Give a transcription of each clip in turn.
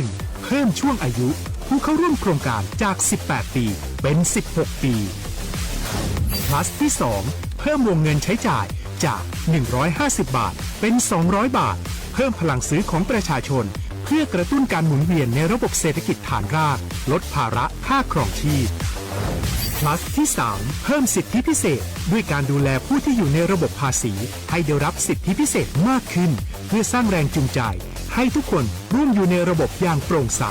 1เพิ่มช่วงอายุผู้เข้าร่วมโครงการจาก18ปีเป็น16ปีplus ที่2เพิ่มวงเงินใช้จ่ายจาก150บาทเป็น200บาทเพิ่มพลังซื้อของประชาชนเพื่อกระตุ้นการหมุนเวียนในระบบเศรษฐกิจฐานรากลดภาระค่าครองชีพplus ที่3เพิ่มสิทธิพิเศษด้วยการดูแลผู้ที่อยู่ในระบบภาษีให้ได้รับสิทธิพิเศษมากขึ้นเพื่อสร้างแรงจูงใจให้ทุกคนร่วมอยู่ในระบบอย่างโปร่งใส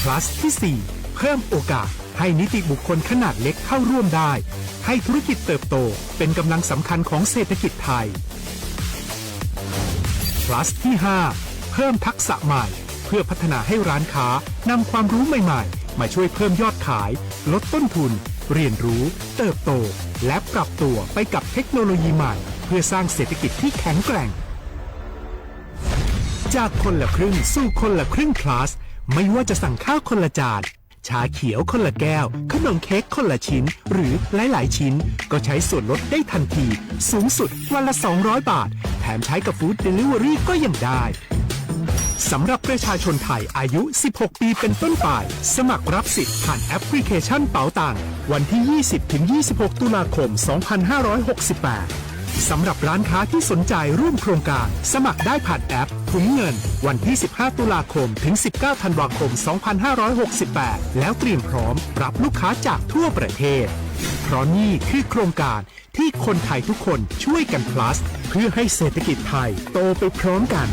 plus ที่4เพิ่มโอกาสให้นิติบุคคลขนาดเล็กเข้าร่วมได้ให้ธุรกิจเติบโตเป็นกำลังสำคัญของเศรษฐกิจไทย plus ที่5เพิ่มทักษะใหม่เพื่อพัฒนาให้ร้านค้านำความรู้ใหม่ๆมาช่วยเพิ่มยอดขายลดต้นทุนเรียนรู้เติบโตและปรับตัวไปกับเทคโนโลยีใหม่เพื่อสร้างเศรษฐกิจที่แข็งแกร่งจากคนละครึ่งสู่คนละครึ่ง plus ไม่ว่าจะสั่งข้าวคนละจานชาเขียวคนละแก้วขนมเค้กคนละชิ้นหรือหลายๆชิ้นก็ใช้ส่วนลดได้ทันทีสูงสุดวันละ200บาทแถมใช้กับฟู้ดเดลิเวอรี่ก็ยังได้สำหรับประชาชนไทยอายุ16ปีเป็นต้นไปสมัครรับสิทธิ์ผ่านแอปพลิเคชันเป๋าตังวันที่ 20-26 ตุลาคม 2568สำหรับร้านค้าที่สนใจร่วมโครงการสมัครได้ผ่านแอปถุงเงินวันที่ 15 ตุลาคมถึง 19 ธันวาคม 2568แล้วเตรียมพร้อมรับลูกค้าจากทั่วประเทศเพราะนี่คือโครงการที่คนไทยทุกคนช่วยกัน plus เพื่อให้เศรษฐกิจไทยโตไปพร้อมกัน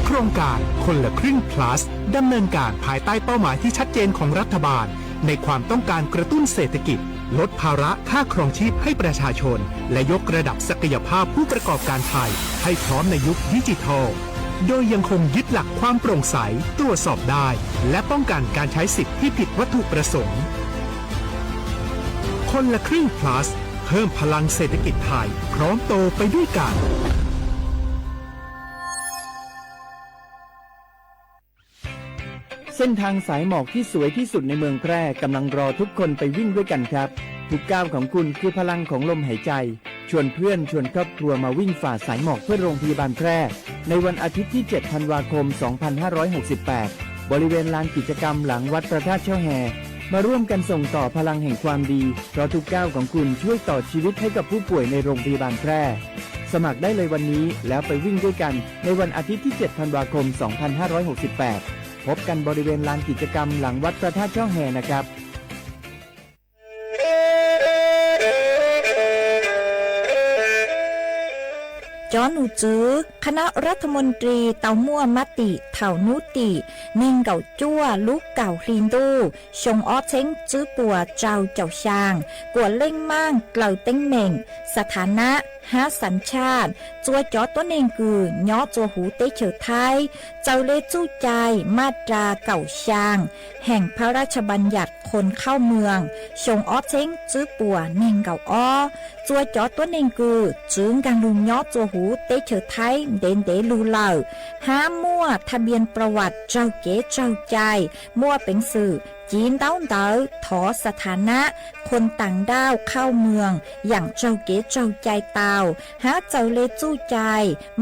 โครงการคนละครึ่ง plus ดำเนินการภายใต้เป้าหมายที่ชัดเจนของรัฐบาลในความต้องการกระตุ้นเศรษฐกิจลดภาระค่าครองชีพให้ประชาชนและยกระดับศักยภาพผู้ประกอบการไทยให้พร้อมในยุคดิจิทัลโดยยังคงยึดหลักความโปร่งใสตรวจสอบได้และป้องกันการใช้สิทธิที่ผิดวัตถุประสงค์คนละครึ่ง plus เพิ่มพลังเศรษฐกิจไทยพร้อมโตไปด้วยกันเส้นทางสายหมอกที่สวยที่สุดในเมืองแพร่กำลังรอทุกคนไปวิ่งด้วยกันครับทุกก้าวของคุณคือพลังของลมหายใจชวนเพื่อนชวนครอบครัวมาวิ่งฝ่าสายหมอกเพื่อโรงพยาบาลแพร่ในวันอาทิตย์ที่ 7 ธันวาคม 2568 บริเวณลานกิจกรรมหลังวัดพระธาตุเช่าแฮมาร่วมกันส่งต่อพลังแห่งความดีเพราะทุกก้าวของคุณช่วยต่อชีวิตให้กับผู้ป่วยในโรงพยาบาลแพร่สมัครได้เลยวันนี้แล้วไปวิ่งด้วยกันในวันอาทิตย์ที่ 7 ธันวาคม 2568พบกันบริเวณลานกิจกรรมหลังวัดพระธาตุช่อแฮนะครับจอหนูจื้อคณะรัฐมนตรีเตามั่วมติเถานุติเน่งเก่าจั่วลูกเก่าคลีนตู้ชงอ้อเช้งจื้อปัวเจ้าเจ้าช่างกวดเล่งมั่งเกล่าเต้งเหม่งสถานะหาสัญชาติจัวจอตัวเน่งกือย่อจัวหูเตเฉอไทยเจ้าเลจู้ใจมาตราเก่าช่างแห่งพระราชบัญญัติคนเข้าเมืองชงอ้อเช้งจื้อปัวเน่งเก่าอ้อจัวจอตัวเน่งกือจึงกังลุงย่อจัวหูเตเฉอไทยเด่นเดลูเหล่าห้ามั่วทะเบียนประวัติเจ้าเก๋เจ้าใจมั่วเป็นสื่อจีนเต้าเต๋อถอสถานะคนต่างด้าวเข้าเมืองอย่างเจ้าเก๋เจ้าใจเตาหาเจ้าเลจู้ใจ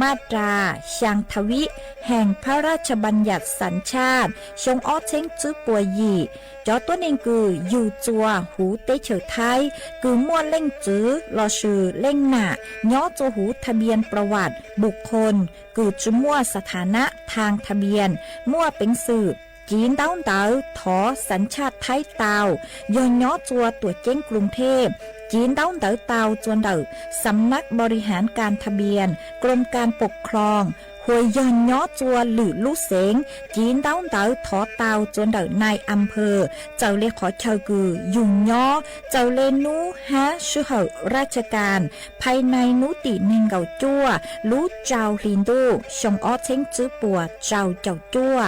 มาตราช่างทวิแห่งพระราชบัญญัติสัญชาติชงอ้อเช้งจื้อปัวหยี่จอตัวเองคืออยู่จัวหูเตเฉอไทยคือมั่วเล่งจื้อรอชื่อเล่งหน้าย่อจัวหูทะเบียนประวัติบุคคลคือจุมั่วสถานะทางทะเบียนมั่วเป็นสื่อจีนเต้าเต๋อถอสัญชาติไทยเตาย้อนย่อจัวตัวเจ้งกรุงเทพจีนเต้าเต๋อเตาจวนเด๋อสำนักบริหารการทะเบียนกรมการปกครองหวยย้อนย่อจัวหรือลูกเสงจีนเต้าเต๋อถอเตาจวนเด๋อนายอำเภอเจ้าเลขอเชากือยุ่งย่อเจ้าเลนูฮะชื่อเหอราชการภายในนุติเนิงเก่าจั่วรู้เจ้าลินดูชงอ้อเช้งจื้อปัวเจ้าเจ้าจั่ว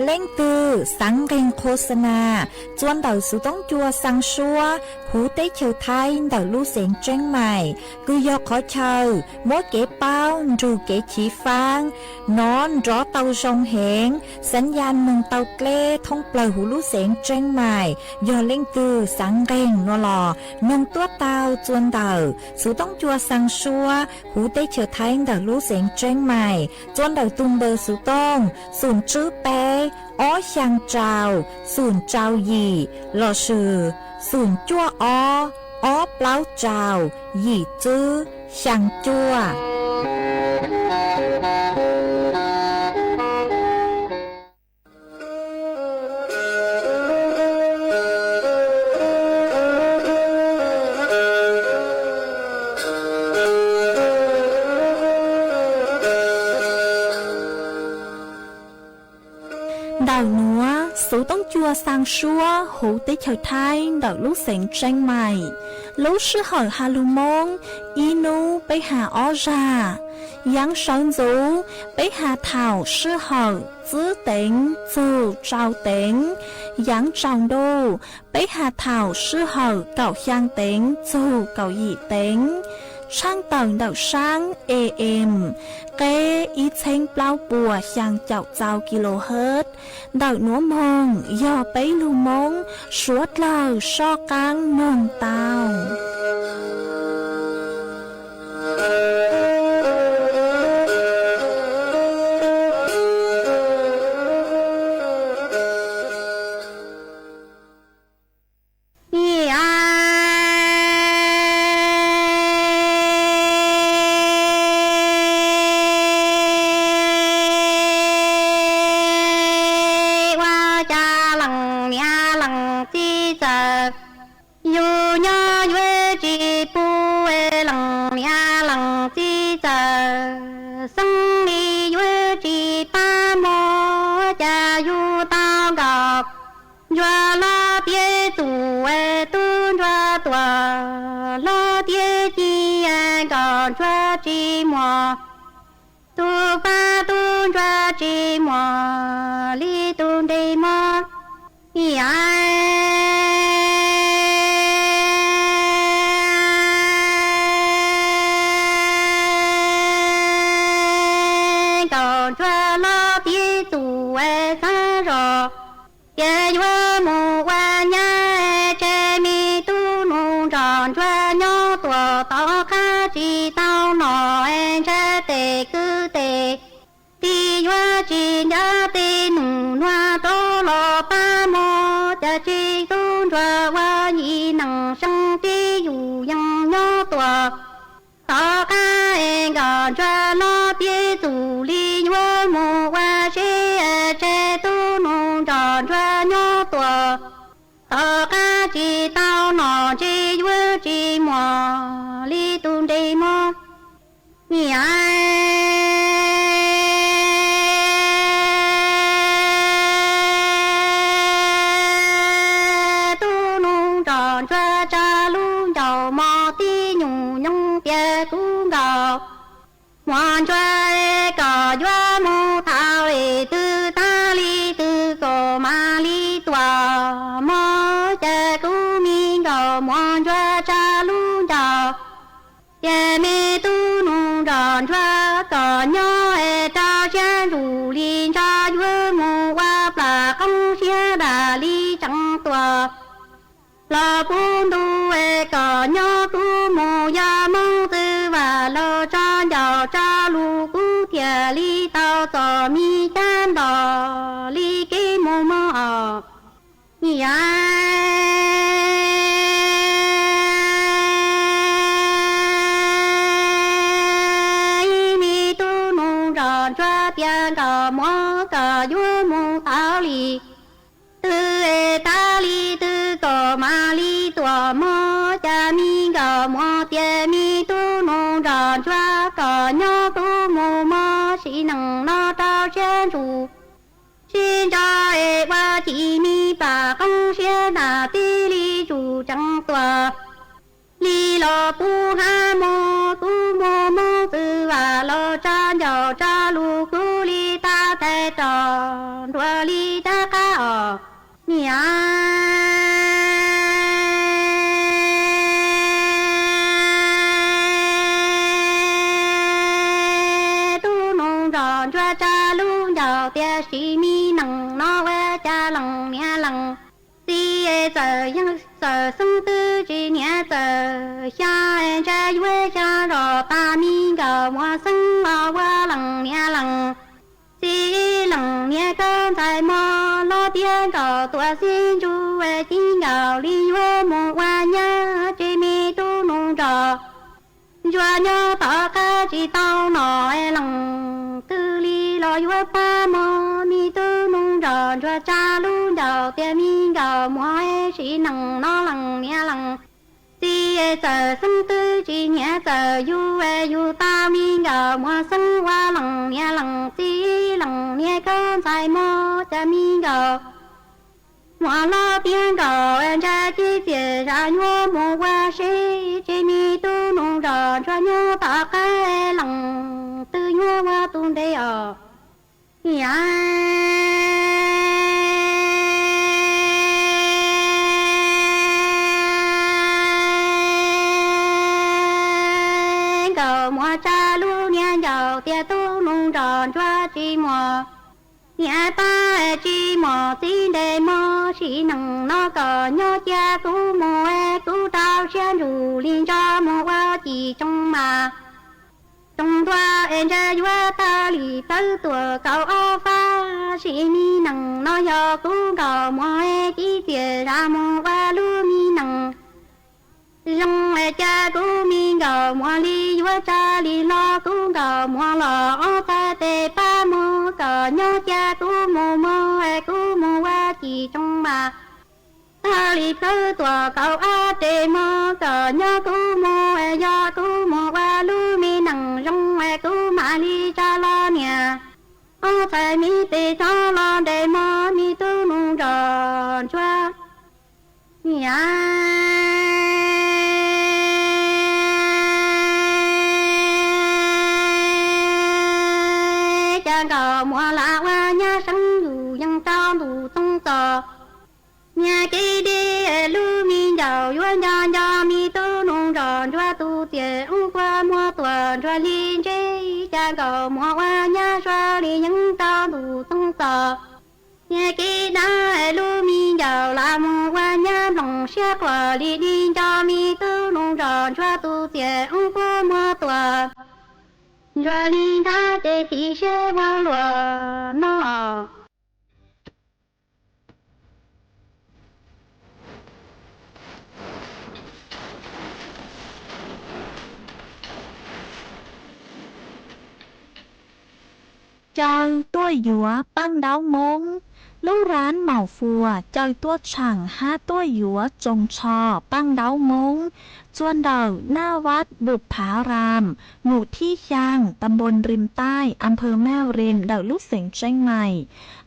เล่งตือ สังเกงโฆษณาจวนเต่าสุต้องจัวสังชัวหูเต้เชียวไทยเต่าลู่เสียงเจ้งใหม่กุยอขอเชอมดเก๋เป้าดูเก๋ขีฟางนอนรอเต่าชงเหงสัญญาณเมืองเต่าเกล้ท่องเปล่าหูลู่เสียงเจ้งใหม่ยอเล่งกือสังเกงนัวหล่อนงตัวเต่าจวนเต่าสุต้องจัวสังชัวหูเต้เชียวไทยเต่าลู่เสียงเจ้งใหม่จวนเต่าตุงเบอร์สุต้องศูนย์จื้อเป้อ้อช่างเจ้าศูนย์เจ้าหยี่หล่อชื่อศูนย์จั่วอ้อเปล่าเจ้าหยี่จื้อช่างจั่วđào núa số tông chua sang xua hữu tế trời thái đào lúc sáng tranh mày lúc sư hỏi hà lưu mông inu bấy hà ó ra yang sơn dũ bấy hà thảo sư hỏi giữ tính dù trao tính yang trào đô bấy hà thảo sư hỏi cậu giang tính dù cậu dị tính sang tầng đậu sáng AM kế ít thanh bao bùa sang chậu trao kHz đậu núa mông do bấy lưu mông suốt lời so căng nông tàu cha lu cu li ta te tròn đua li ta ca tu nông tròn cho cha luôn giàu tia sĩ mi nằng nó về cha lằng mẹ lằng đi giờ yang giờ sinh tư chỉ nhẹ giờ xa cha quê cha rồi ta mi gạo mua sinh mà qua lằng mẹ lằng đi lằng mẹ con tại mò lo tiền gạo tua xin chú về xin gạo đi quê một qua nhá chỉ mi tu nông tròn cho nhớ ta ca chỉ tao nói lòng tư li lo yêu ba mò mi tư nung tròn cho cha luôn giàu tiền mi giàu mỗi chỉ nằng nó lằng mẹ lằng đi giờ sinh tư chỉ nhẹ giờ yêu ta mi giàu mỗi sinh qua lằng mẹ lằng đi lằng mẹ con tại mò cha mi giàu mỗi lo tiền gạo em cha chỉ tiền ra nhớ một qua sĩ chỉ mi tu nung tròn cho nhớ ta cái lòng tư nhớ qua tuôn đây ở nhà gạo mỗi cha luôn nhà giàu tiền tu nung tròn cho chỉ một nhà ta chỉ mò xin để mò chỉ nằng nó cờ nhớ cha cứu mò cứu tao xem rủ liên cho mò qua chỉ trong mà trong toa em cha vua ta lì tới tuổi cậu ô pha chỉ mi nằng nó giờ cứu cậu mò chỉ tiền ra mò qua lu mi nằng rong cha cứu mi cậu mò li vua cha li lo cứu cậu mò lo ta tê pa mò cờ nhớ cha cứu mò qua chỉ trong mà ta lì tới tuổi cậu a tê mò cờ nhớ cứu mò do cứu mò qua lu mi nằng rong cứu mà li cha lo nè thầy mi tê cho lo để mò mi tu nung tròn choa nhà cờ mùa lạ qua nhà sáng dù dân trao đủ tung tờ nhà kia đi lưu mi giàu vua nhà mi tu nung tròn cho tu tiền qua mua tuần cho liên chế cha cờ mùa qua nhà cho đi dân trao đủ tung tờ nhà kia đã lưu mi giàu là mùa qua nhà lòng xe quả đi cho mi tu nung tròn cho tu tiền qua mua tuần rồi đi ra để thì sẽ qua lúa nó chơi tôi dúa băng đáo mông lúc rán màu phùa chơi tôi chẳng hát tôi dúa trồng trò băng đáo môngจวนเดาหน้าวัดบุพารามหมู่ที่ยางตำบลริมใต้อำเภอแม่ริมเดาลูกเสียงเชียงใหม่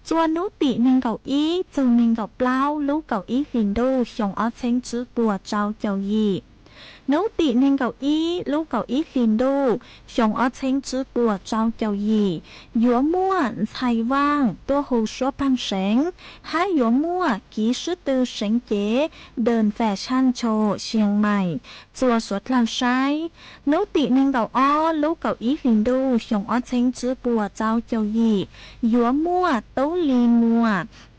จวนนุติหนึ่งเก้าอี้จึงหนึ่งเก้าเปล่าลูกเก้าอี้ฮินดูชงอ้อเชงจื้อปัวเจ้าเจ้ายีนุติหนึ่งเก้าอี้ลูกเก้าอี้ฮินดูชงอ้อเชงจื้อปัวเจ้าเจ้ายีหยัวม่วนไทยว่างตัวหูชัวพังเสงให้หยัวมั่วกีชื่อตือเสงเก๋เดินแฟชั่นโชว์เชียงใหม่จัวสวดลาวใช้นุติหนึ่งเก้าอ้อลูกเก้าอี้ฮินดูชงอ้อเชงจื้อปัวเจ้าเจ้ายีหยัวมั่วโตลีมัว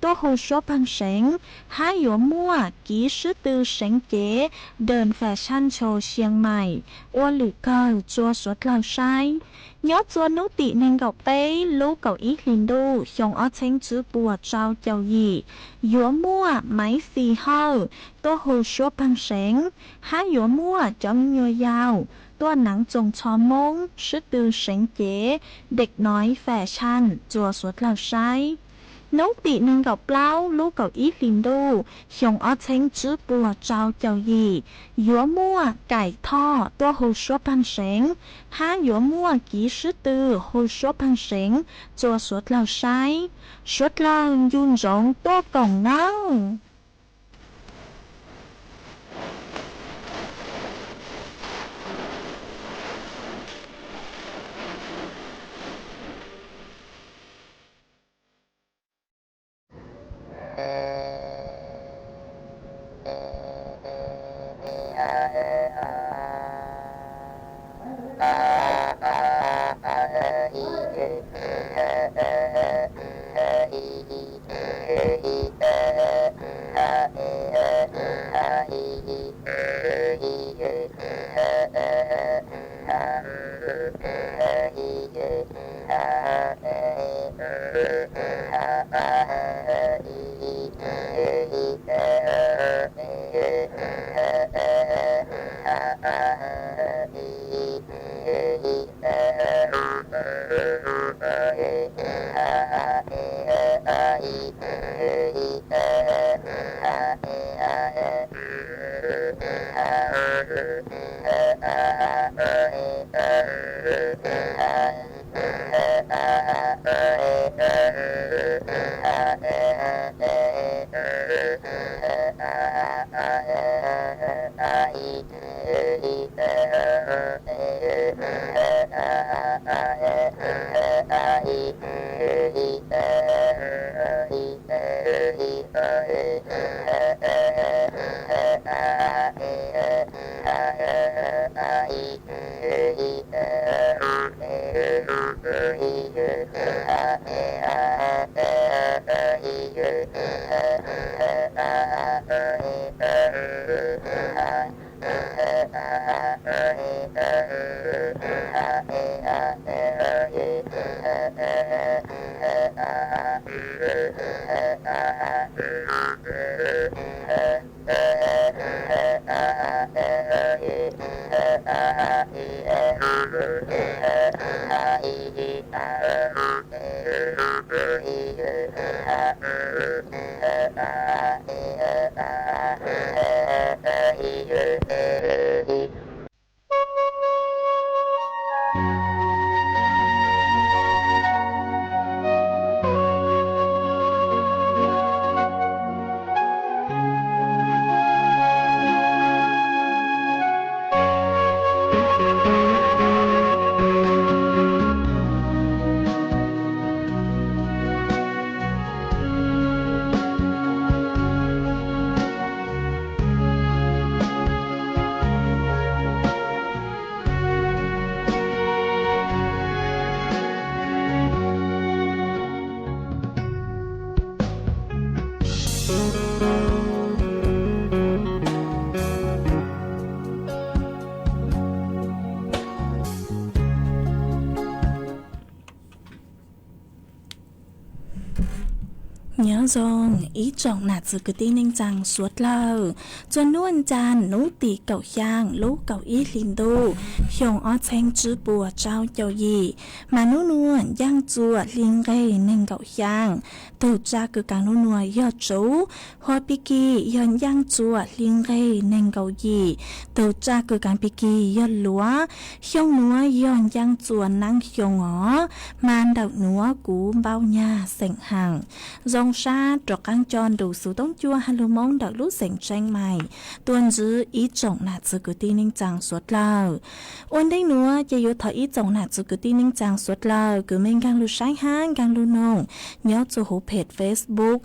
ตัวหูชัวพังเสงให้หยัวมั่วกีชื่อตือเสงเก๋เดินแฟชั่นโชว์เชียงใหม่อ้วนหรือเกอจัวสวดลาวใช้ยอดจวนนุติหนึ่งเก้าเป้ลูกเก้าอี้ฮินดูชงอ้อเชงจื้อปัวเจ้าเจ้ายีหยัวมั่วไม้สีเฮาตัวหูชัวพังเสงให้หยัวมั่วจอมยัวยาวตัวหนังจงชอมงชื่อตือเสงเก๋เด็กน้อยแฟชั่นจัวสวดลาวใช้นุติหนึ่งเก้าเปล่าลูกเก้าอี้ฮินดูชงอ้อเชงจื้อปัวเจ้าเจ้ายีหยัวมั่วไก่ท่อตัวหูชัวพังเสงให้หยัวมั่วกีชื่อตือหูชัวพังเสงจัวสวดลาวใช้สวดลาวยุนจงตัวกล่องเงา nhớ rồi ý trọng nạt sự cứ tin nên rằng suốt lâu cho nuôn chàn nú tì cậu giang lú cậu ý linh đô hiong ó chanh chữ bùa trao châu gì mà nú nuôn giang chùa liên gây nên cậu giang từ ra cứ càng nú nuôi do chú hoa piki do giang chùa liên gây nên cậu gì từ ra cứ càng piki do lúa hiong núa do giang chùa năng hiong ó man đậu núa cú bao nhà sành hàng dòng xa trọc ăn tròn đủ số tông chua halu mong đợt lúc sành tranh mày tuần dư ý trọng nạt sự cứ tin ninh chàng suốt lâu ôn đấy nữa chỉ yếu thở ý trọng nạt sự cứ tin ninh chàng suốt lâu cứ mình càng lưu sáng hang càng lưu nông nhớ cho hữu page Facebook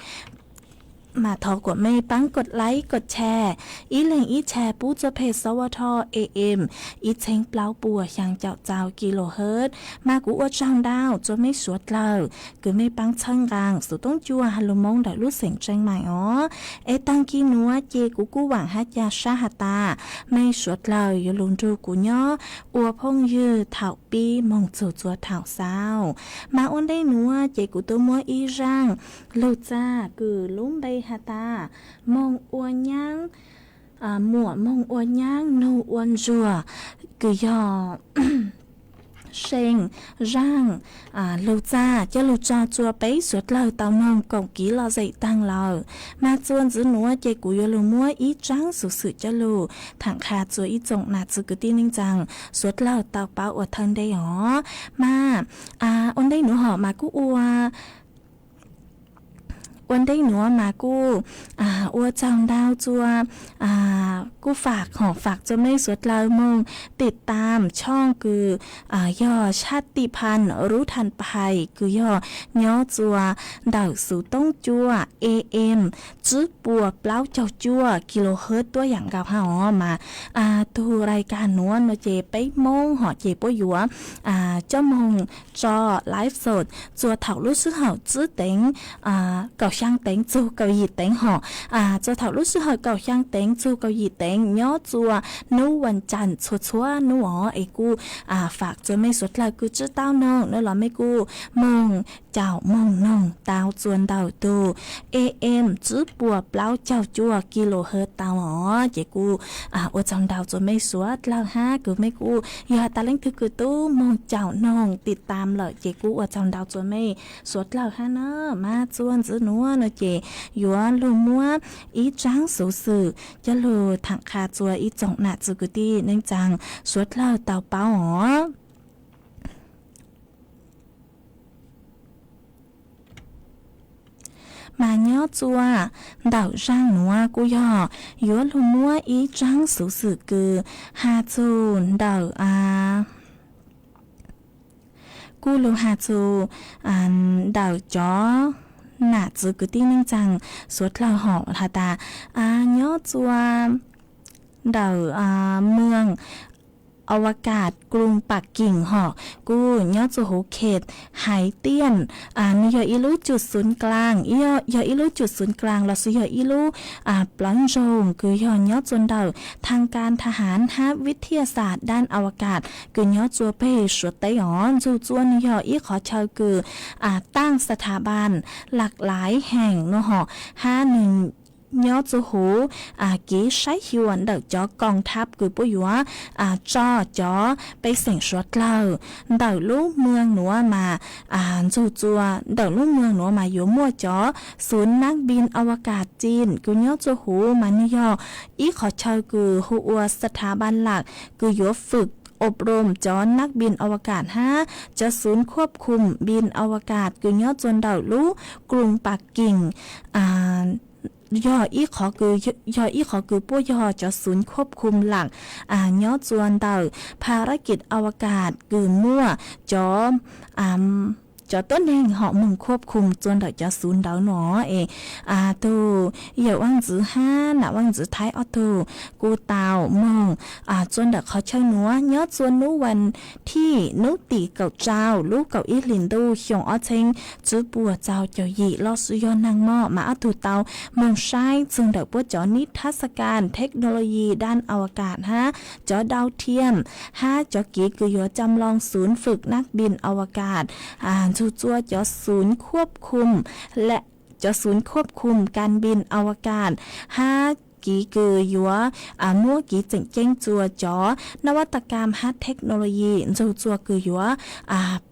mà thọ của mê bắnกดไลค์กดแชร์อีเล่งอีแชร์ปู้จะเพจสวท AM อีเชงเปล่าปัวอย่างเจ้ากิโลเฮิรตซ์มากูอวดช่างดาวจะไม่สวดเลยคือไม่ปังช่างกลางสุดต้องจัวฮัลโหลมงได้รู้เสียงเจงใหม่อ๋อเอตังกีนัวเจกูหวังฮัดยาชาฮัตตาไม่สวดเลยอย่าลุนดูกูย่ออัวพงยือเถาปีมองจู่จัวเถาสาวมาอ้นได้นัวเจกูตัวมัวอีร่างลูจ้าคือลุ้มใบฮัตตามองอวนยังหมัวมองอวนยังนูอวนจัวคือยอ เซ็งร่างลูจ้าจะลูจ้าจัวไปสุดเลยเตานองกงกีเราใจตั้งเรามาจวนจื้อหนัวเจกูยลูมัวอีจังสุดจะลูถังคาจัวอีจงนาจื้อกึตีนิ่งจังสุดเลยเตาเป้าอดทันได้หรอมาอันได้หนูหอมากูอัววันได้หนัวมากูอัวจังดาวจัวกูฝากของฝากจะไม่สวดลายมงติดตามช่องคือย่อชาติพันธุ์รู้ทันภัยคือย่อย่อจัวดาวสู่ต้องจัว AM จื้อปัวเปล่าเจ้าจัวกิโลเฮิรตซ์ตัวอย่างกับหอมาตัวรายการหนัวเนเจไปมงหอเจปยัวเจ้ามงจอไลฟ์สดจัวเถารู้สึกเห่าจื้อเต็งเก่าช香顶做狗耳顶嗬做頭lúc xưa cầu香顶做狗耳顶nhớ chùa nấuวันจันทร์ชัวๆnấuไอ้กูฝากจะไม่สุดเลยกูจะเต้าน้องนั่นหรอไม่กูมงเจ้ามงน้องเต้าจวนเต้าตูAM จื้อปัวเปล่าเจ้าจัวกิโลเฮิรตเต้าเจกูว่าจังดาวจะไม่สวดแล้วฮะกูไม่กูอย่าตาเล่งคือกูตู้มงเจ้าน้องติดตามเลยเจกูว่าจังดาวจะไม่สวดแล้วฮะเนอะมาจวนจื้อนัวเนอะเจยัวลูมัวอีจังสูสื่อจะลูถังคาจัวอีจงหนาจื้อกูตีเนื่องจังสวดแล้วเต้าเป้าmà nhớ chua đảo rang núa cú yò yếu lù mua ý trắng sử sử cừ hà chu đảo cú lù hà chu đảo chó nạ chữ cứ tin nên rằng suốt là họ hà ta nhớ chua đảo mươngอวกาศกรุงปักกิ่งหอกูยอดจูหูเขตไหเตี้ยนนี่ยออีลูจุดศูนย์กลางยออีลูจุดศูนย์กลางเราซื้อยออีลูปลอนโจงคือยอจนเดาทางการทหารฮะวิทยาศาสตร์ด้านอวกาศคือยอจัวเป้สวดไต้หอนจูจวนยออีขอเชาคือตั้งสถาบันหลากหลายแห่งเนาะหอ51nhớ chú hú ký sách hiền đợt chó con tháp cứ bố yếu cho chó bay sảnh suốt lâu đợt lúc mưa nữa mà chú chua đợt lúc mưa nữa mà yếu mua chó xuốngนักบินอวกาศจีนcứ nhớ chú hú mà nhớ ý khó chơi cứ húสถาบันหลักcứ yếuฝึกอบรมจอนักบินอวกาศจะศูนย์ควบคุมบินอวกาศคือย้อจนเดาลูกรุงปักกิ่งย่ออีขอคือผู้ย่อจะศูนย์ควบคุมหลักย้อจวนเดาภารกิจอวกาศคือมั่วจอต้นแห่งเหาะมึงควบคุมจนเดาจะศูนย์เดาหนอตูอย่าว่างจื้อหน้าว่างจื้อท้ายตูกูเตามงจนเดาเขาเชิงนัวย้อจวนนู้วันที่นุตีเก่าเจ้าลูกเก่าอีลินดูชงเชิงจื้อปัวเจ้าเจ้าหยีลอสุยอนางหม้อมาตูเตามงใช้จึงเดาปัวจอนิทรรศการเทคโนโลยีด้านอวกาศจอดาวเทียมจอกีคือยัวจำลองศูนย์ฝึกนักบินอวกาศจัวจะศูนย์ควบคุมและจะศูนย์ควบคุมการบินอวกาศกีคือยัวมั่วกีเจ๋งจัวจอนวัตกรรมเทคโนโลยีจัวคือยัว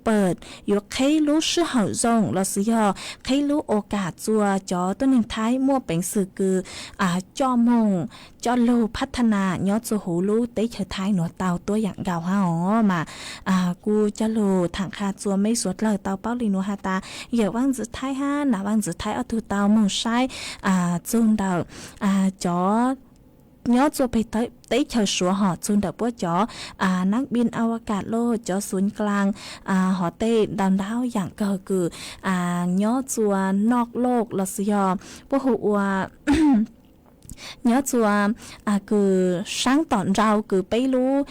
เปิดยัวใครรู้ชื่อเหาจงเราซื้อยอใครรู้โอกาสจัวจอตัวหนึ่งท้ายมั่วเป็นสื่อคือจอมงจอโลพัฒนายอดจูหูรู้เตะเฉยท้ายหนัวเตาตัวอย่างเก่ามากูจะโลถังคาจัวไม่สวดเลยเตาเป้าลีนัวตาอย่าว่างจุดท้ายหน้าว่างจุดท้ายเอาตูเตามงใช้จุนเดาจอnhớ choไปtới chờ sủa họ chun đập búa chóนักบินอวกาศโลจอศูนย์กลางhọเต้ดาวดาวอย่างก็คือย้อจัวนอกโลกละสิยอพวกหัวnhớ chùa cứ sáng tọn rau cứ bấy lú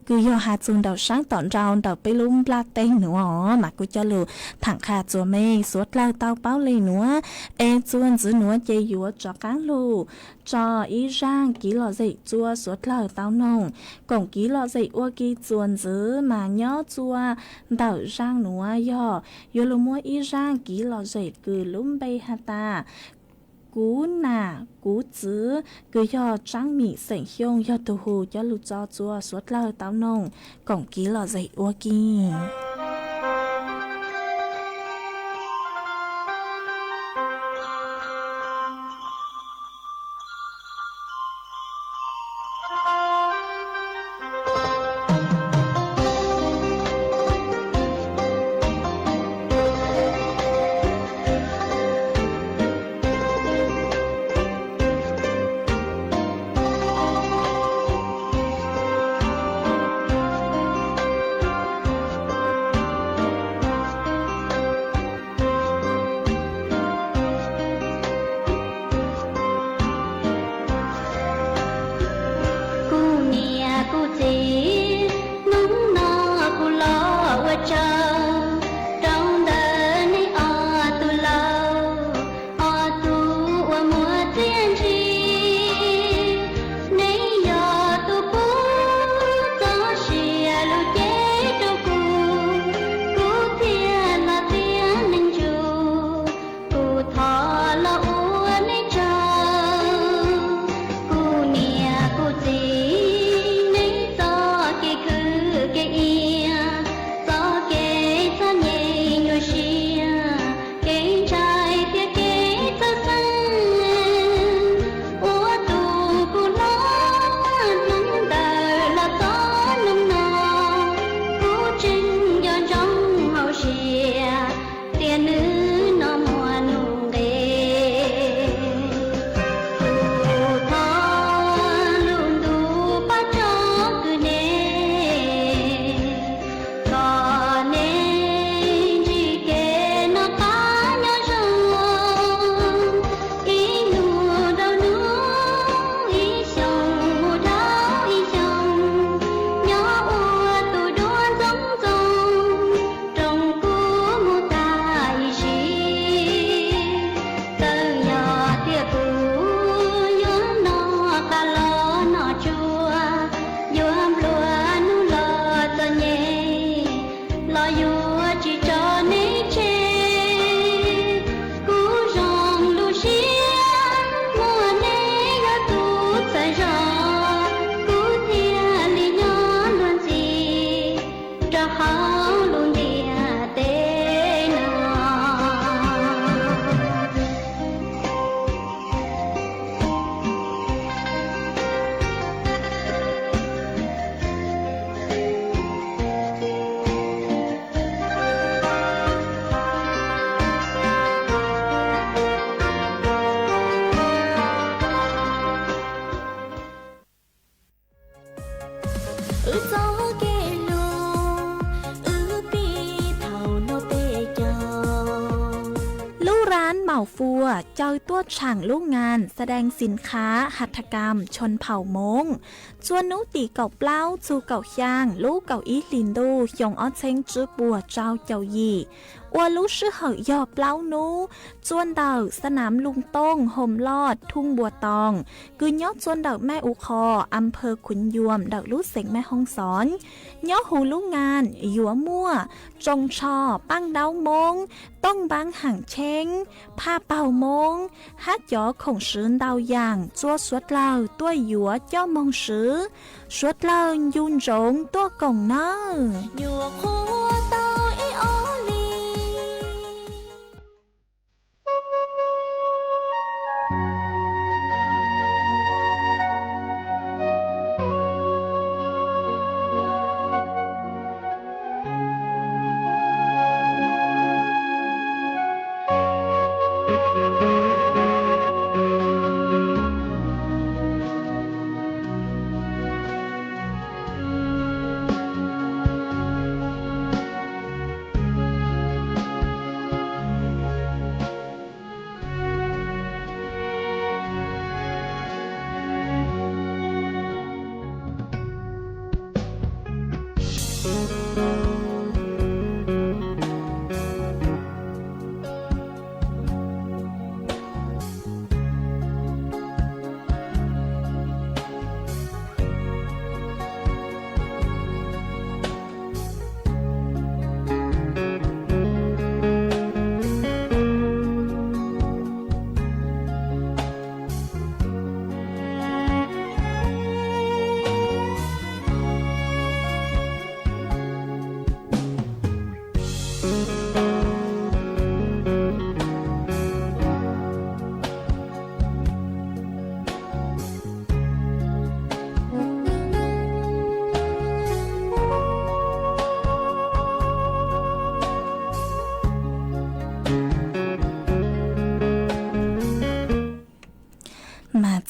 cứ do hạt chun đầu sáng tọn rau đầu bấy lú la tên nữa mà cứ cho lù thẳng khá chùa mê suốt lao tao báo lì nữa em chuan giữ nữa chơi dùa cho cán lù cho ý rang ký lò dậy chua suốt lao tao nồng cổng ký lò dậy ua ký chuan giữ mà nhớ chùa đầu rang nữa do lù mua ý rang ký lò dậy cứ lúm bay hạt ta cú nà cú chữ cứ do trắng mì sảnh hiông do tù hù cho lụt cho chua suốt lao táo nồng cổng ký lò dậy ua kỳ โจเกลูปีเท่าโนเปเจอลูกร้านเหมาฟัวเจ้าตัวช่างลูกงานแสดงสินค้าหัตถกรรมชนเผ่ามงจวนนุตีเก่าเปล่าจูเก่าย่างลูกเก่าอีลินดูยงอ้อเชงจื้อปัวเจ้าเจ้ายีว่าลูกชื่อเหยอเปล่านูจวนเดาสนามลุงต้งห่มลอดทุ่งบัวตองคือยอดจวนเดาแม่อุคออำเภอขุนยวมเดาลูกเสงแม่ห้องสอนยอดหูลูกงานหยัวมั่วจงชอปั้งเดามงต้องบางห่างเชงผ้าเป่ามงฮัดยอของซื้อเดาอย่างจัวสวดเหล่าตัวหยัวเจ้ามงซื้อสวดเหล่ายุนจงตัวกงเนอหยัวคัวเตาอีโอลี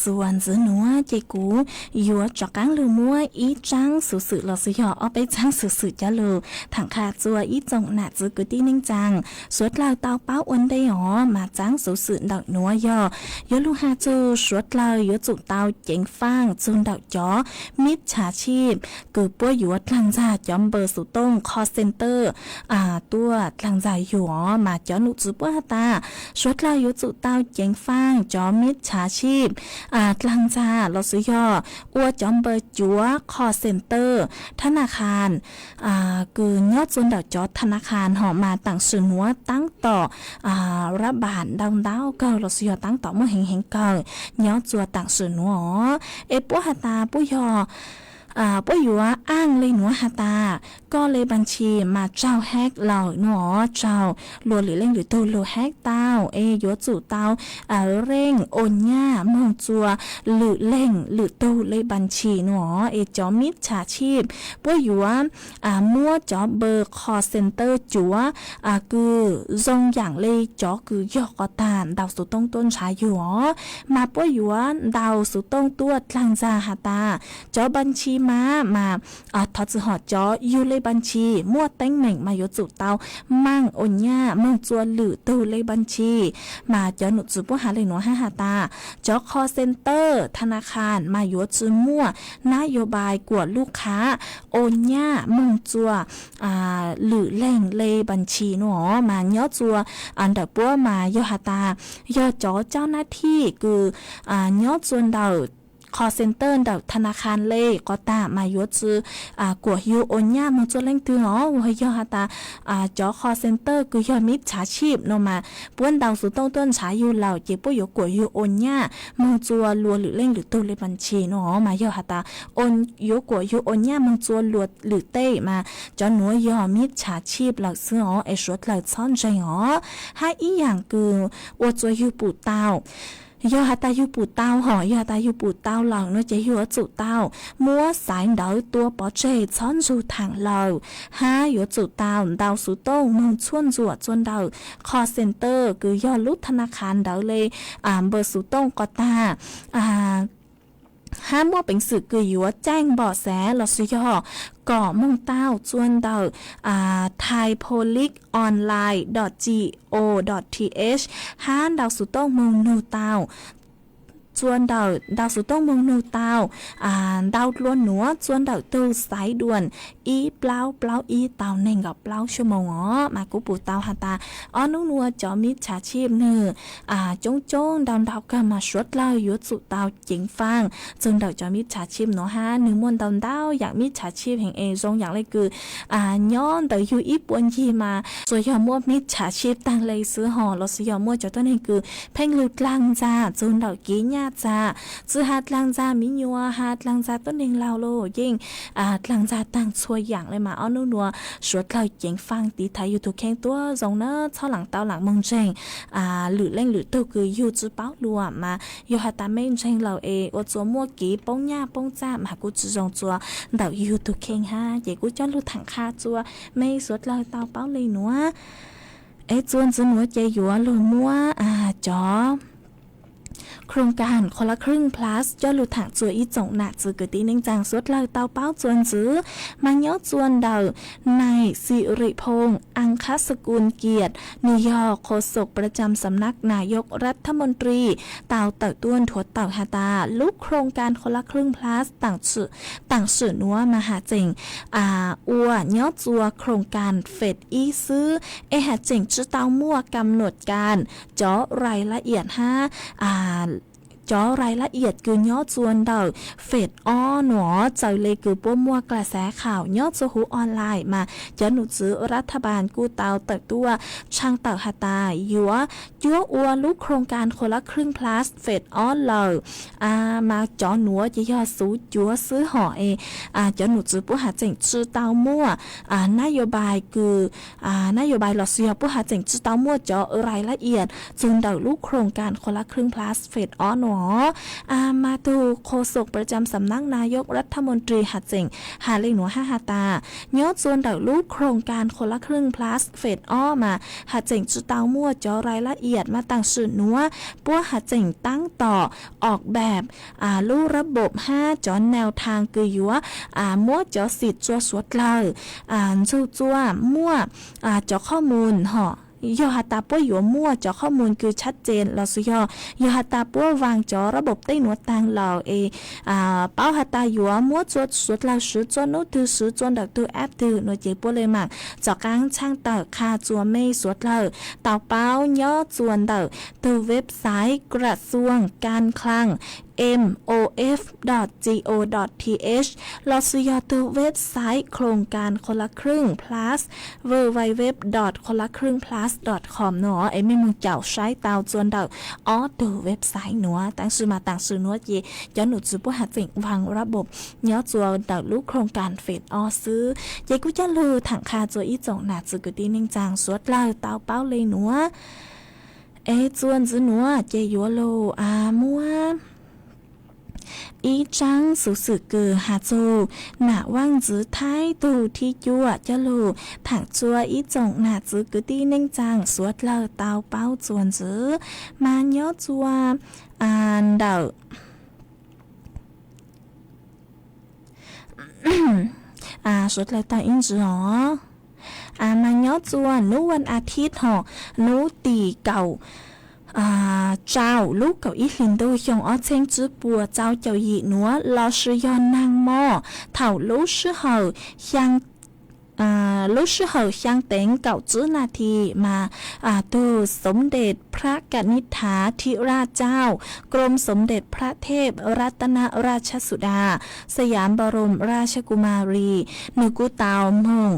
จวนจื้อหนัวเจกูยัวจอกกังลือมัวอีจังสุสือเราสิยอเอาไปจังสุจะลือถังคาจัวอีจงหนาจื้อกุตี้นิ่งจังสวดเราเตาเป้าอ้วนได้หอมาจังสุสือดอกหนัวยอยลูหาจูสวดเรายจุเตาเจ๋งฟางจุนดอกจอมิดฉาชีพกือปัวยัวทางจ่าจอมเบอร์สุต้งคอเซ็นเตอร์ตัวทางจ่าหยัวมาจอนุจื้อปัวตาสวดเรายจุเตาเจ๋งฟางจอมิดฉาชีพหลังจากเราซื้อยอัวจอมเบอร์จัวคอเซ็นเตอร์ธนาคารคือยอดจนดอกจอธนาคารหอมาต่างสื่อนัวตั้งต่อระบาดดาวเก่าเราซื้อยตั้งต่อเมื่อเห็นเก่ายอดจัวต่างสื่อนัวปัวหตาปุยป้าอยู่ว่าอ้างเลยหนัวหาตาก็เลยบัญชีมาเจ้าแฮกเหล่าหนอเจ้าลัวหรือเร่งหรือตัวลัวแฮกเต้ายัวจู่เต้าเร่งโอนย่ามองจัวหรือเร่งหรือตัวเลยบัญชีหนอจอมิดฉาชีพป้าอยู่ว่ามั่วจอเบอร์คอเซ็นเตอร์จัวคือทรงอย่างเลยจอคือยอกตานดาวสุต้งต้นชายอยู่มาป้าอยู่ว่าดาวสุต้งตัวทางจาหาตาจอบัญชีมาทอดจือหอจออยู่เลยบัญชีมั่วเต้งเหม่งมายจุเตามั่งโอนย่ามั่งจวนหรือตู้เลยบัญชีมาจอหนุจือผู้หาเลยหนัวห้าหาตาจอคอเซ็นเตอร์ธนาคารมาอยู่จือมั่วนโยบายกวดลูกค้าโอนย่ามั่งจัวหรือแหล่งเลยบัญชีหนอมาย่อจัวอันดับปัวมาย่อหาตาย่อจอเจ้าหน้าที่คือย่อจวนเดาคอเซ็นเตอร์ดาวธนาคารเล่ก็ตามายุจือกวยูโอนย่ามึงจะเล่งตือหัวยอหาตาจอคอเซ็นเตอร์คือยอมิดฉาชีพโนมาป้วนดาวสุต้งต้นฉาอยู่เหล่าเจ็บปุยกวยูโอนย่ามึงจัวลัวหรือเล่งหรือตู้เลยบัญชีเนาะมายอหาตาโอนยกวยูโอนย่ามึงจัวลัวหรือเต้มาจอหนัวยอมิดฉาชีพเหล่าซื้อไอสวดเหล่าซ่อนใจให้อีอย่างคือว่าจัวยูปูเต้ายอหาตาอยู่ปูเต้าหอยอหาตาอยู่ปูเต้าหลังน้อยจะอยู่จุเต้ามัวสายเดาตัวปอเจช้อนสู่ทางเราห้าอยู่จุเต้าดาวสุโต้มึงชวนจวดจนเดาคอเซ็นเตอร์คือยอดลุธนาคารเดาเลยเบอร์สุโต้ก็ตา ห้ามว่าเป็นสื่อคืออยู่ว่าแจ้งเบาะแสเราซื้อย่อก่อมุ่งเต้าจวนเดาthaipoliceonline.go.th ห้าดาวสุต้องเมืองนูเต้าจวนดาวสุต้องเมืองนูเต้าดาวล้วนหนัวจวนดาวตู้สายด่วนอีเปล่าอีเต้าเน่งกับเปล่าชั่วโมงมากูปูเต้าหาตาอ้อนุ่งนัวจอมิจฉาชีพเนื้อจงดาวก็มาชดเล่ายุดสุเต้าเจ๋งฟังจึงดาวจอมิจฉาชีพเนาะฮะหนึ่งมวนดาวอยากมิจฉาชีพแห่งเอซงอย่างไรคือย้อนแต่อยู่อีปวนยีมาส่วนยอมมั่วมิจฉาชีพตั้งเลยซื้อห่อเราซื้อยอมมั่วจอต้นเองคือเพ่งลุดลังจ้าจนดาวกี้ญาจ้าซื้อฮัดลังจ้ามิญัวฮัดลังจ้าต้นเองเราโลยิ่งลังจ้าตั้งช่วยอย่างเลยมาอ้อนัวสวดเราเจ๋งฟังตีไทยอยู่ทุกแข่งตัวทรงเนอเท่าหลังเต้าหลังมงเจงหรือเล่งหรือตัวคืออยู่จื้อเป้าลัวมาอยู่ฮัดตาเม่งเจงเราเอว่าจัวมั่วกี้ป้องหญ้าป้องจ้ามากูจื้อทรงจัวเดาอยู่ทุกแข่งฮะเย่กูจ้าลูถังคาจัวไม่สวดเราเต้าเป้าเลยหนัวจวนจื้อหนัวเจอยู่ลูมั่วจอโครงการคนละครึ่ง plus ย่อหลุดถังจัวอีจงหนักจือเกิดตีนึงจางสวดเลยเตาเป้าจวนจื้อมันย่อจวนเดาในสิริพงษ์อังคสกุลเกียรตินิยอโฆษกประจำสำนักนายกรัฐมนตรีเต่าต้วนถั่วเต่าฮาตาลูกโครงการคนละครึ่ง plus ต่างสื่อนัวมหาเจ๋งอัวย่อจัวโครงการเฟดอีซื้อหาเจ๋งจื้อเต้ามั่วกำหนดการเจาะรายละเอียดจอรายละเอียดคือย่อจวนเดาเฟดหนอใจเลยคือป้มัวกระแสข่าวย่อจหูออนไลน์มาจะหนุซื้อรัฐบาลกู้เตาเติบตัวช่างเต่าฮาตายัวอัวลูกโครงการคนละครึ่ง plus เฟดเลยมาจอหนัวจะย่อสูจัวซื้อห่อจะหนุซื้อผู้หาเจ๋งชื่อเตามั่วนโยบายคือนโยบายหลอดเสียผู้หาเจ๋งชื่อเตามั่วจอรายละเอียดจึงเดาลูกโครงการคนละครึ่ง plus เฟดหนอมาตูโฆษกประจำสำนักนายกรัฐมนตรีหัดเจ๋งหาเลขหนัว5 หาตายอดส่วนดาวลูกโครงการคนละครึ่ง plus เฟดมาหัดเจ๋งจุดเตามั่วจอรายละเอียดมาต่างสื่อนัวปัวหัดเจ๋งตั้งต่อออกแบบลูกระบบ5จอแนวทางคือยัวมั่วจอสิทธิ์จัวสวดเลยจัวมั่วจอข้อมูลห่อยอฮัตตาปัวอยู่มั่วจอข้อมูลคือชัดเจนเราสุยอฮัตตาปัววางจอระบบใต้หนวดตังเราเป้าฮัตตาอยู่มั่วจดสุดเราซื้อจนนู้ตือซื้อจนดักตัวแอปตือหน่วยเจ็บปัวเลยมากจอกลางช่างเต่าคาจัวไม่สวดเราเต่าเป้าย่อจวนเต่าตัวเว็บไซต์กระทรวงการคลังmof.go.th เราซื้อยอตัวเว็บไซต์โครงการคนละครึ่ง plus www. คนละครึ่ง plus.com เนาะไม่มึงเจ้าใช้เตาจวนเดาตัวเว็บไซต์เนาะต่างซื้อมาต่างซื้อเนาะย้อนหนุซื้อผู้หาเจ๋งวางระบบย้อนจัวเดาลูกโครงการเฟดซื้อกูจะลือถังคาจัวอีจงหนาจือกุตีนิ่งจางสวดเล่าเตาเป้าเลยเนาะจวนจือเนาะยัวโลมัวอีจังสุสึกเกือหาจูหนาว่างจื้อท้ายตูที่จั่วจะลูถังจัวอีจงหนาจื้อกึตีเน่งจังสวดเล่าเตาเป้าจวนจื้อมาย่อจัวเดาสวดเล่าเตาอิงจื้อมาย่อจัวนุวันอาทิตย์นุตีเก่าเจ้าลูกเก่าอีลินโดยองอ้อเชงจื้อปัวเจ้าเจ้าหยีหนัวลอชื่อยอนนางหม้อเถ่าลูกชื่อเหอยังลูกชื่อเหอยังเต็งเก่าจื้อนาทีมาตูสมเด็จพระกนิษฐาธิราชเจ้ากรมสมเด็จพระเทพรัตนราชสุดาสยามบรมราชกุมารีนุกุตาวมง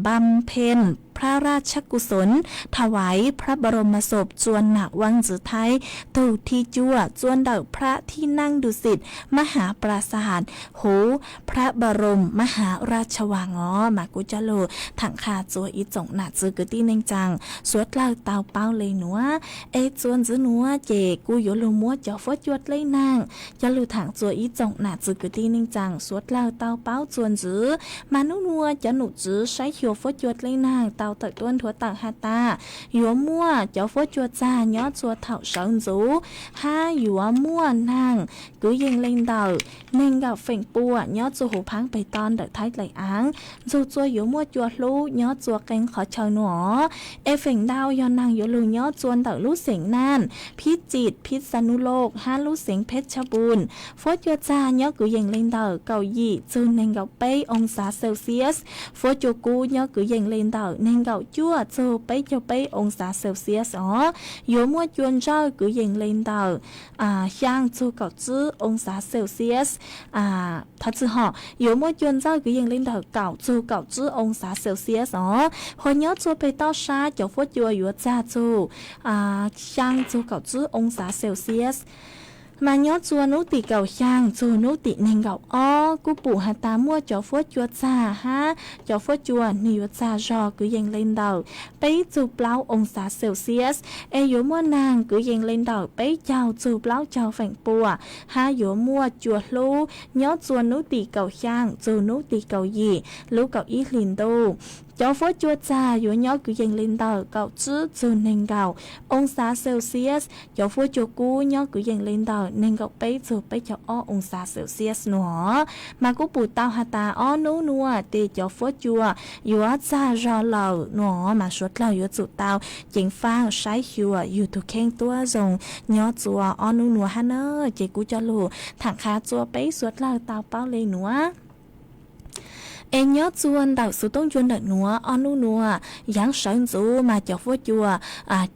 บำเพ็ญพระราชกุศลถวายพระบรมศพจวนหนักวังจือไทยตูที่จั่วจวนเดาพระที่นั่งดุสิตมหาปราสาทหูพระบรมมหาราชวังมากุจโลถังคาจัวอีจงหนักจือกึตีเน่งจังสวดเล่าเตาเป้าเลยหนัวจวนจื้อหนัวเจกูอยู่ลูมัวจอฟดยวดเลยนางจะลูถังจัวอีจงหนักจือกึตีเน่งจังสวดเล่าเตาเป้าจวนจื้อมานุนัวจะหนุจื้อใช้เขียวฟดยวดเลยนางเตา tự tuân thua tặng hà ta yếu mua cháu phốt chua cha nhó chua thảo sơn rú ha yếu mua nàng cứ dừng lên đầu nên gặp phèn bùa nhó chua hủ pháng bày ton đợi thái lại áng dù chua yếu mua chua lú nhó chua canh khó chờ nữa e phèn đau do nàng yếu lù nhó chuôn đợi lú xiềng nanพิจิตรพิษณุโลกฮาลูเสียงเพชรบูรณ์ฟอจัวจาเนาะกูยังเล่นเดอเกาหลีจูนเนงเกาเป้องศาเซลเซียสฟอจัวกูเนาะกูยังเล่นเดอเนงเกาจั่วจูเป้จัวเป้องศาเซลเซียสอ๋อยัวมัวจวนเจ้ากูยังเล่นเดอช่างจูเกาจื้อองศาเซลเซียสทัดจื้อหอยัวมัวจวนเจ้ากูยังเล่นเดอเกาจูเกาจื้อองศาเซลเซียสอ๋อพอเนาะจัวเป้ต้อชาเจ้าฟอจัวยัวจ้าจูช่างจูเกาจื้อองศาเซลเซียสmà nhớ chùa nấu tỉ cầu sang chùa nấu tỉ nên gạo o cú bù hà ta mua cho phốt chùa cha ha cho phốt chùa nhiều cha rò cứ dành lên đầu bấy chùa plau ông xã Celsius e yếu mua nàng cứ dành lên đầu bấy chào chùa plau chào phèn bùa ha yếu mua chùa lú nhớ chùa nấu tỉ cầu sang chùa nấu tỉ cầu gì lú cầu ít liền đâu cho phốt chua cha yếu nhớ cứ dành lên đầu cậu chứ chùa nên gạo ông xã Celsius cho phốt chùa cú nhớ cứ dành lên đầu nên gạo bấy chùa bấy cho ông xã Celsius nữa mà cú bù tao hà ta nú nua thì cho phốt chùa yếu cha rò lầu nữa mà suốt lầu yếu chụp tao chính phang sai chùa yếu thuộc khen tua dùng nhớ chùa nú nua hà nơ chỉ cú cho lù thằng khá chùa bấy suốt lầu tao bao lên nữa em nhớ chuôn đầu số tông chuôn đợt núa nu núa giáng sơn chú mà cho phốt chùa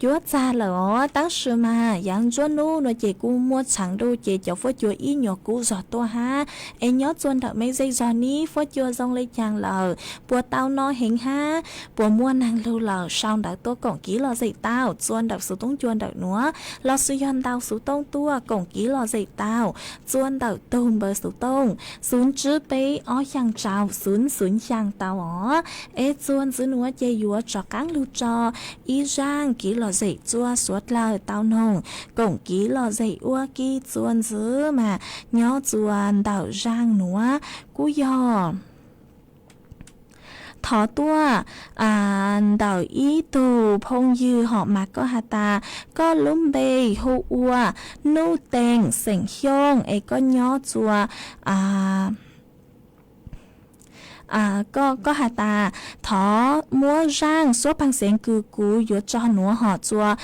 chúa cha lỡ当时嘛giáng chuôn nu nó chỉ cú mua chẳng đâu chỉ cho phốt chùa ý nhỏ cú giọt to ha em nhớ chuôn đợt mấy giây giọt ní phốt chùa dòng lấy chàng lờ bùa tao no hình ha bùa mua nàng lưu lờ sau đợt to cổng ký lò dậy tao chuôn đầu số tông chuôn đợt núa lò suy yon tao số tông tua cổng ký lò dậy tao chuôn đợt tông bờ số tông xuống chữ bấy giang trào xuống sang tao ế chuôn giữ núa chê yếu cho cáng lưu cho y rang ký lò dậy chua suốt lờ tao nồng cổng ký lò dậy ua ký chuôn giữ mà nhó chuôn đảo rang núa cú yò thọ tua đảo ý tù phong dư họ mà có hà ta có lúm bê hô ua nô tèng sảnh hiông ấy có nhó chua có hà ta thọ mua rang số bằng sen cư cú yếu cho núa họ chua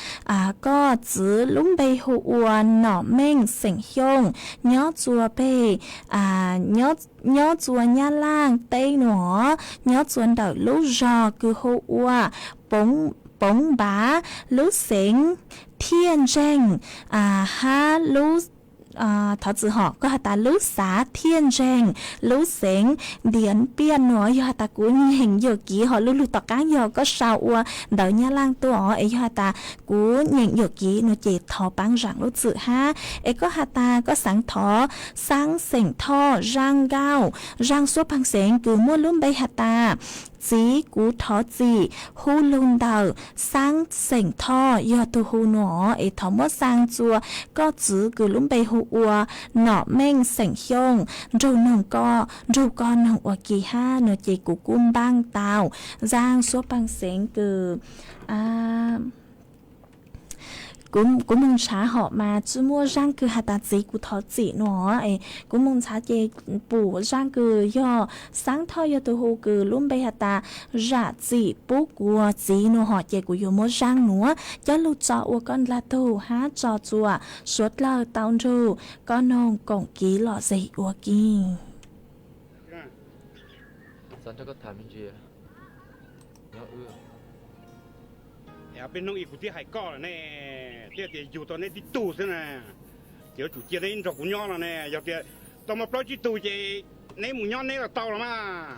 có chữ lúm bê hô ua nọ mênh sảnh hiông nhó chua bê nhó chua nha lang tây nữa nhó chuôn đảo lú rò cư hô ua bóng bá lú sảnh thiên tranh ha lú thọ chữ họ có ta lú xá thiên rèn lú sén điển biên nữa do ta cú hình giờ kỹ họ lú tọt cá giờ có sao đợi nha lang tua ấy do ta cú nhận giờ kỹ nó chỉ thọ bán rạng lú chữ ha ấy có ta có sáng thọ sáng sẻn thọ rang gao rang số bằng sén cứ mua lúm bay ta chỉ cú thọ gì hu lung đầu sang sảnh thọ do tu hu nọ ấy thọ mất sang chùa có chữ cứ lúm bay hu ua nọ mênh sảnh hiông rồi con nồng ua kỳ ha nó chỉ cú cung bang tàu giang số bang sảnh cứ cũng mong trả họ mà chỉ mua rang cứ hạt ta gì cũng thọ gì nữa ấy cũng mong trả chỉ bù rang cứ do sáng thôi do tôi hồ cứ luôn bây hạt ta rạ gì bố của gì nữa họ chỉ cũng mua rang nữa cho lúc cho con là tu há cho chùa suốt là tao ru con nông cổng ký lọ gì của kì sáng cho có thảm như gì nó bên nông y của tiết hải co là nè tiết thì dù tao nên đi tù thế nè kiểu chủ chia đến rồi cũng nhon là nè giờ tiết tao mà nói chỉ tù gì nếu muốn nhon nếu là tao là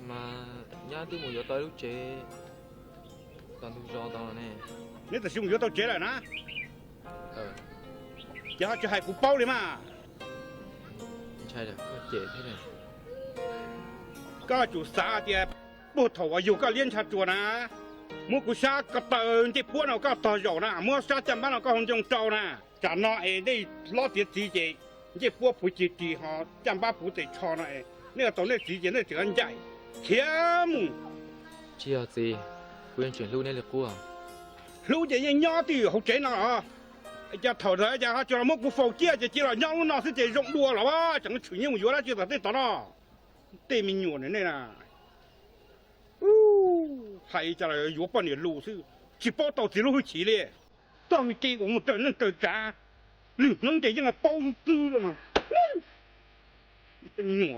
mà nhá tôi muốn giờ tới lúc chế toàn tôi do tao là nè nếu tao dùng giờ tao chế lại nè giờ cho hải cũng bao đi mà chạy được có chế thế này có chủ xã thì bố thầu ở dù có liên chặt chùa nè mua củ sa có tờ thì bố nào có tờ dầu nè mua sa chăm bán nào có không trồng trâu nè chả nó ấy đây lo tiền gì vậy thì bố phụ chỉ họ chăm bán phụ để cho này nếu tao nên gì vậy nên chỉ ăn chạy khiêm chia gì quên chuyển lưu nên là cua lưu gì vậy nhỏ thì học chế nào giờ thầu ra giờ cho một cú phẫu chia chỉ là nhau nó sẽ chỉ rộng đua là ba chẳng chủ nhiên một chỗ đó chỉ là tên đó nó tên mình nhổn này nè hay giờ là有半年路是只报道只路会起嘞当地我们真人都渣你能这样的包资了吗真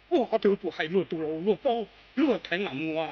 我我都做还路多路包路太难我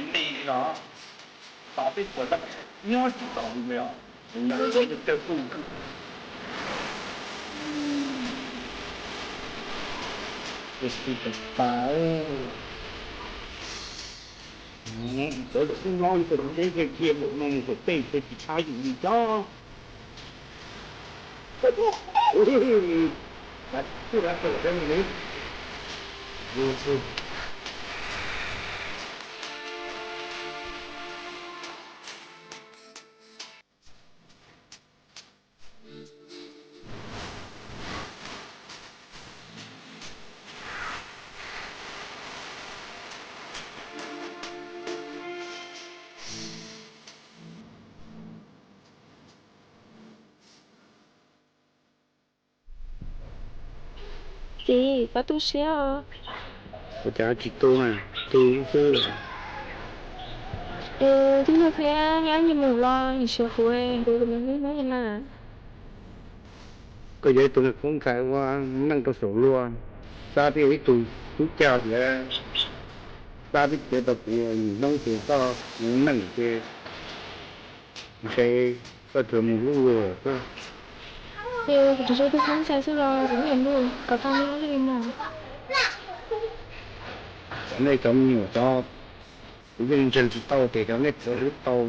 你啊，打的我那你要知道没有？那个就叫顾客。就是个白。这个是老一个这个节目，那么个对这其他有一招。来，出来，这里，就是。Chị, có tu sửa không? Có chả chị tu mà, tu sư rồi. Chúng tôi phải nhớ như một lo, như sửa khuê, tôi cũng nói như nào. Có vậy tôi cũng phải qua nâng cơ số luôn. Sao thì tôi chào vậy. Sao thì chế tập nông thì có nâng thì sẽ có thường một người cơ. Thì tôi không sẽ sửa lo, cũng nhận luôn, có không nhớ gì mà. Cái này có nhiều cho bên trên tàu thì có net ở tàu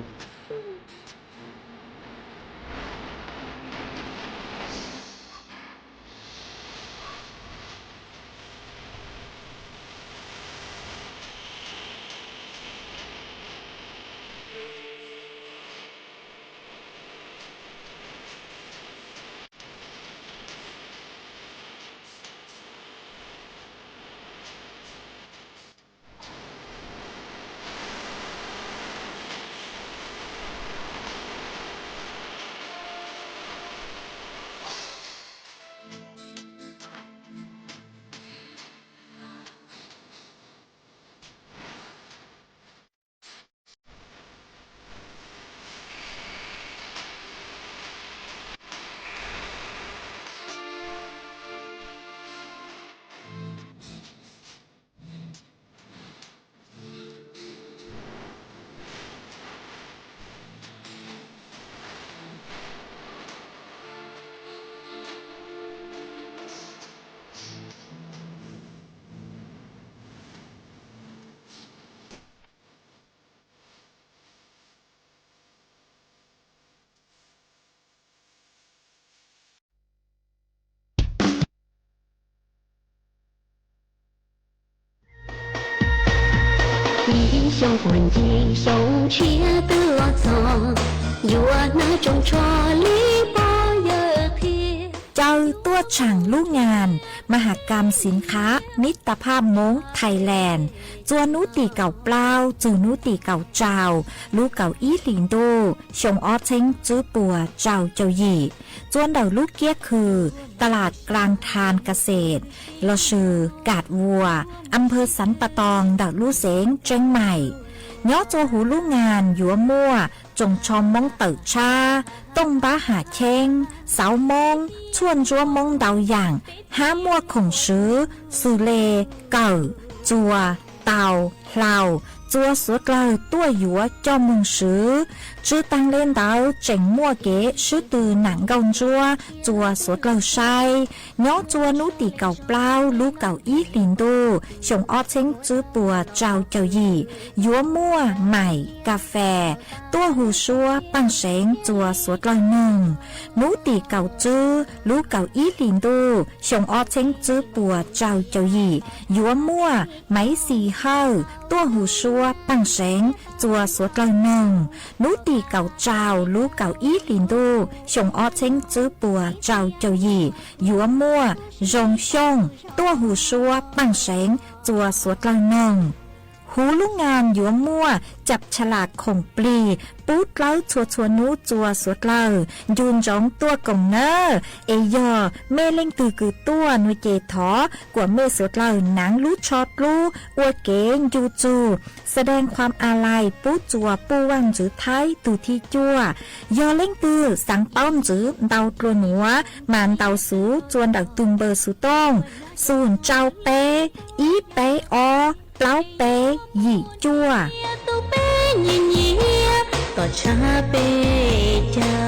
英雄魂一手切得早，有那种抓力把也撇。 เจ้าตัวช่างลูกงาน มหกรรมสินค้ามิตรภาพม้งไทยแลนด์จวนนุตีเก่าเปล่าจูนุตีเก่าเจ้าลูกเก่าอีหลินโดชงออเช้งจื้อปัวเจ้าเจ้าหยี่จวนเดาลูกเกี้ยคือ ตลาดกลางทานเกษตรลอชือกาดวัวอำเภอสันปะตองดาวลู่เสงเจียงใหม่ย้อโจหูลูกงานหยัวมั่วโจ จงชอมมงเติร์ชาต้งบ้าหาเชงสาวมงชวนจัวมงเดาอย่างห้ามัวคงซื้อสือเลเก่าจัวเต่าเหล่าจัวสวดเลยตัวหยัวจอมึงซื้อชื่อตั้งเล่นเดาเจ๋งมัวเก๋ชื่อตือหนังกงจัวสวดเลยใช่ย้อจัวนุตีเก่าเปล่าลูกเก่าอีลินดูชงออดเช้งจื้อปัวเจ้าเจ้าหยี่ยัวมั่วใหม่กาแฟตัวหูชัวปังเสงจัวสวดเลยหนึ่งนุตีเก่าจื้อลูกเก่าอีลินดูชงออดเช้งจื้อปัวเจ้าเจ้าหยี่ยัวมั่วไหมสีเฮาตัวหูชัวปังเสงจัวสวดเลยหนึ่งนุตีเก่าเจ้าลูกเก่าอีลินดูชงออดเช้งจื้อปัวเจ้าเจ้าหยี่ยัวมั่วรงชงตัวหูชัวปังเสงจัวสวดเลยหนึ่งหูลูกงานยัวมั่วจับฉลากของปลีปูดเล้าชัวนูจัวสวดเลยยืนจ้องตัวกงเนอเอยอเม่เล่งตือกือตัวนุเจถอกว่าเม่สวดเลยหนังรู้ชอดรู้อวดเก่งยูจูแสดงความอาลัยปูจัวปูว่างจือไทยตูที่จัวยอเล่งตือสังป้อมจือเดาตัวหนัวมานเดาสูจวนดักตุงเบอร์สุต้องสูนเจ้าเปอีเปอเปล่าเปหยี่จัวก็ชาเปเจ้า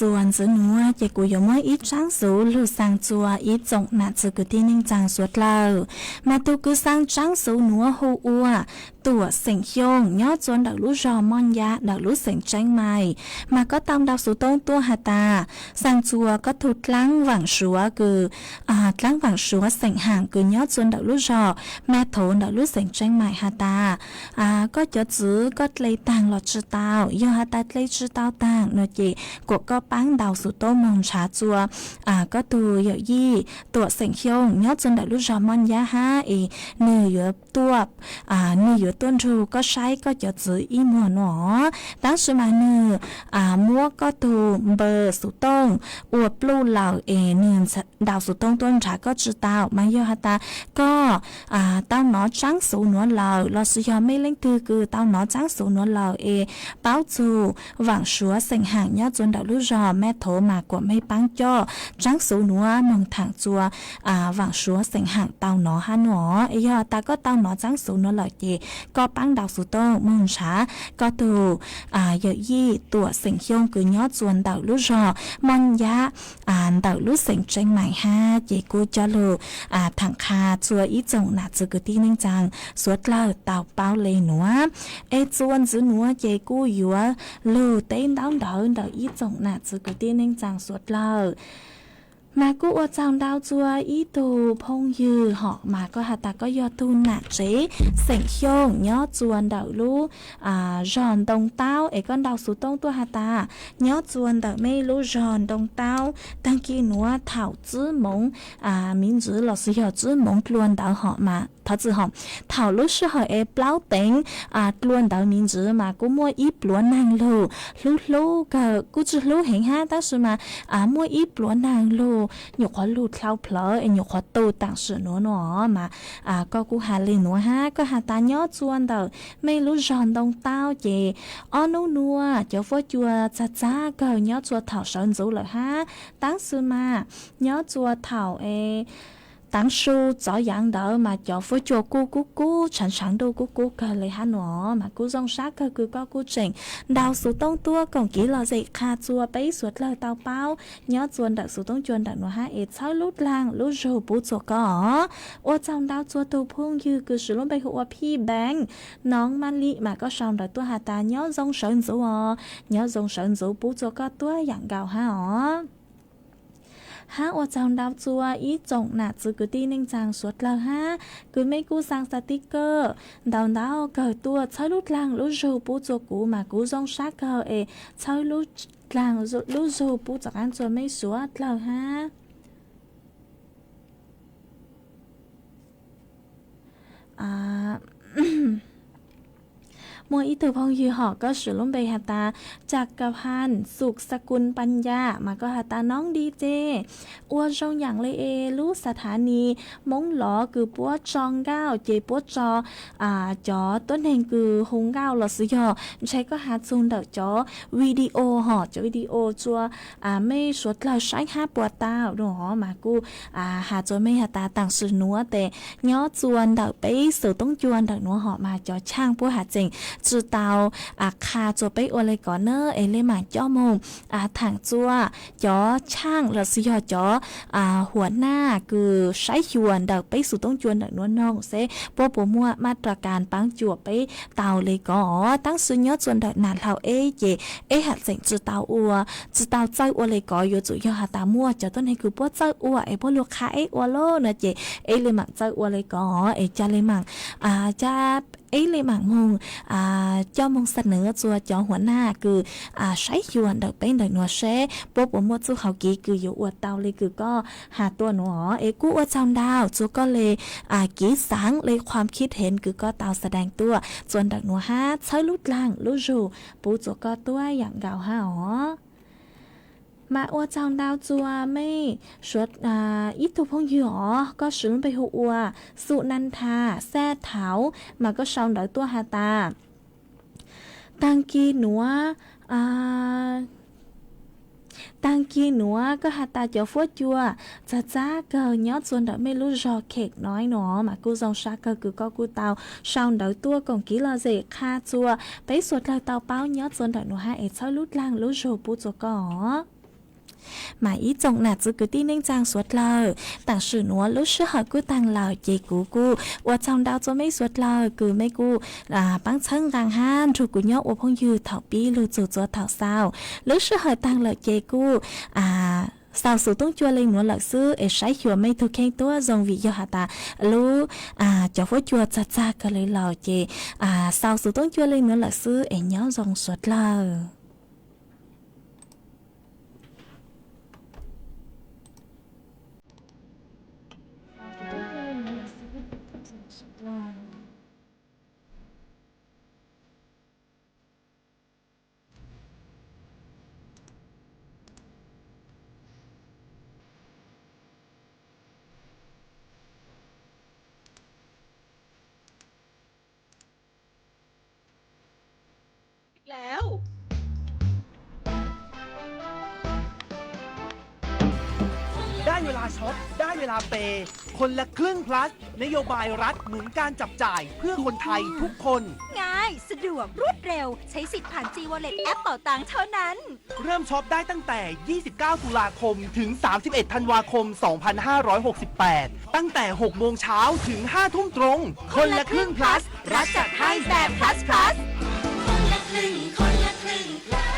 จวนจะหนัวเจกูยมว่าอีจ้างสูลูสังจัวอีจงน่าจะกูที่นิ่งจางสวดเล่ามาตูกูสังจ้างสูหนัวหูอัวตัวเสียงยงย่อจวนดักลูกจอมอนยะดักลูกเสียงแจ้งใหม่มาก็ตามดักสูต้งตัวหาตาสังจัวก็ถูกลังหวังชัวคือลังหวังชัวเสียงห่างคือย่อจวนดักลูกจอแม่โถนดักลูกเสียงแจ้งใหม่หาตาก็จะจื้อก็เลยต่างหลอดจื้อเตาย่อหาตาเลยจื้อเตาต่างเนจีกก็ปังดาวสูต้มองชาจัวก็ตัวเยอะยี่ตัวเสียงยงย่อจวนดักลูกจอมอนยะฮะเนื้อเยอะตัวเนื้อเยอะต้นทูก็ใช้ก็จะจื้ออีมัวหนอตั้งสมาเนื้อมัวก็ตัวเบอร์สูต้งอวบปลูเหล่าเนื้อดาวสูต้งต้นชาก็จื้อเตามาเยอะฮะตาก็เต้าหนอจังสูหนวเหล่าเราสุยอไม่เล่นคือเต้าหนอจังสูหนวเหล่าเป้าจูหวังชัวเสียงห่างย่อจวนดักลูกจอแม่โถมากกว่าไม่ปังจ้อจังสูหนัวมองถังจัวหวังชัวเสียงห่างเต้าหนอฮะหนอยอตาก็เต้าหนอจังสูหนวเหล่าก็ปังดาวสูโต้มองช้าก็ตัวเยอะยี่ตัวเสียงยงคือย่อจวนดักลูกจอมอนยะดักลูกเสียงเจงใหม่ฮะกูจะลูถังคาจัวอีจงหนาจือที่นิ่งจังสวดเล่าเต่าเป้าเลยหนัวจวนจือหนัวกูอยู่ลูเต้นดาวดักอีจงหนาจือที่นิ่งจังสวดเล่ามากูอวดจังดาวจัวอีตูพงยือหอกมาก็หาตาก็ยอตูหนักเจ๊เสียงโยงย่อจวนดาวลูจอนตรงเต้าก็ดาวสูต้งตัวหาตาย่อจวนดาวไม่รู้จอนตรงเต้าตั้งกี่หนัวเถ่าจื้อมง民族老师要จื้อมงกลวนดาวหอกมา他之后讨论时候ปล้าเต็งกลวนดาว民族มากูมัวอีปลวนนางลูก็กูจะลูเห็นฮะ但是嘛มัวอีปลวนนางลูอยู่ขอลูเท้าเพลออยู่ขอตูต่างสื่อหนัวมาก็กูหาเลยหนัวฮะก็หาตาย่อจวนเดาไม่รู้จอนตรงเต้าเจนัวเจ้าฟัวจัวจ้าก็ย่อจัวเถ่าสอนจูเลยฮะตั้งสื่อมาย่อจัวเถ่า当初早养的嘛叫夫做姑，常常都姑个เลยฮะหนอมากูซงซักก็คือก็กูเจ๋งดาวสู่ต้องตัวก่อนกี่เราจะคาจัวไปสวดเลยเตาเป้าย้อจวนดักสู่ต้องจวนดักหนัวฮะเอ็ดเช้าลุดลางลุดโจปูจัวก็ว่าจำดาวจัวตัวพุ่งยือคือสุลงไปหัวพี่แบงน้องมันลิมาก็ชาวดักตัวหาตาย้อจงเฉินจูย้อจงเฉินจูปูจัวก็ตัวอย่างเก่าฮะฮะว่าจำดาวจัวอีจงหนาจือกูตีนิ่งจางสวดเลยฮะกูไม่กูสั่งสติกเกอร์ดาวเกิดตัวใช้ลุดลางลุดโจปูจัวกูมากูจงซักเกอใช้ลุดลางลุดโจปูจากอันจัวไม่สวดเลยฮะมัวอีตือพองยือหอก็สุลุ่มไปหาตาจากกระพันสุขสกุลปัญญามาก็หาตาน้องดีเจอ้วนจงอย่างเลยรู้สถานีมงหลอคือปัวจองก้าวเจปัวจอจอต้นแห่งคือหงก้าวหลอสิยอใช้ก็หาซูนเดอจอวิดีโอหอจอวิดีโอจัวไม่สวดเราใช้ห้าปัวตาหนอมากูหาจอไม่หาตาต่างสุนัวแต่ย้อจวนเดอไปสือต้องจวนเดอหนัวหอมาจอช่างปัวหาเจงจูเตาคาจัวไปโอเลยก่อนเนอเลยหมาจ้อมงถังจัวจอช่างเราสิยอจอหัวหน้าคือใช้ชวนดักไปสู่ต้องจวนดักนวลน้องเซปัวปัวมัวมาตรการปังจัวไปเตาเลยก่อตั้งสุญญจวนดักนานเท่าหัดเสียงจูเตาอัวจูเตาใจอัวเลยก่ออยู่จุยอหาตามัวจะต้นให้คือปัวใจอัวปัวลูกค้าอัวโลนะเจเลยหมักใจอัวเลยก่อจะเลยหมักจะเลยหมักมงเจ้ามงเสนอจัวจอหัวหน้าคือใช้ชวนดักเป็นดักนัวเชปัวปัวมัวจูเขากีคืออยู่อวดเตาเลยคือก็หาตัวหนูกู้อวดจำดาวจูก็เลยกีสังเลยความคิดเห็นคือก็เตาแสดงตัวส่วนดักหนูฮะใช้ลุดล่างลุดจูปูจูก็ตัวอย่างเก่าฮะมาอวดจำดาวจัวไม่ชดอีตุพงหยอก็สูญไปหัวสุนันทาแซ่เถามาก็ชาวดอยตัวหาตาตังกีหนัวก็หาตาเจ้าฟัวจัวจ้าเกยย้อนส่วนเดไม่รู้รอเค้กน้อยหนอมากูจงชักก็คือก็กูเตาชาวเดตัวกองกีลาเจคาจัวไปสวดเลยเตาเป้าย้อนส่วนเดหนูฮะเช่าลุดล่างลุดโจปูจัวก่อหมายอีจงหนาจือกูตีนิ่งจางสวดเลยต่างสื่อนัวลุชื่อหากูต่างเหล่าเจกูว่าจำดาวจะไม่สวดเลยกูไม่กูปังเชิงกลางห้านถูกกูย่ออวพงยืดเถาปีหรือจู่จัวเถาเศร้าลุชื่อหาต่างเหล่าเจกูสาวสู่ต้องจัวเลยหนัวหลักซื้อใช้หัวไม่ถูกแข่งตัวทรงวิยหาตารู้จะว่าจัวจ้าก็เลยเหล่าเจสาวสู่ต้องจัวเลยหนัวหลักซื้อย้อทรงสวดเลยแล้วได้เวลาช็อปได้เวลาเปย์คนละครึ่ง plus นโยบายรัฐหนุนการจับจ่ายเพื่อคนไทยทุกคนง่ายสะดวกรวดเร็วใช้สิทธิ์ผ่าน G-Wallet แอปเป๋าตังเท่านั้นเริ่มช็อปได้ตั้งแต่ 29 ตุลาคมถึง 31 ธันวาคม 2568 ตั้งแต่ 6 โมงเช้าถึง 5 ทุ่มตรงคนละครึ่ง plus รัฐจัดให้แบบ plus คนละครึ่ง plus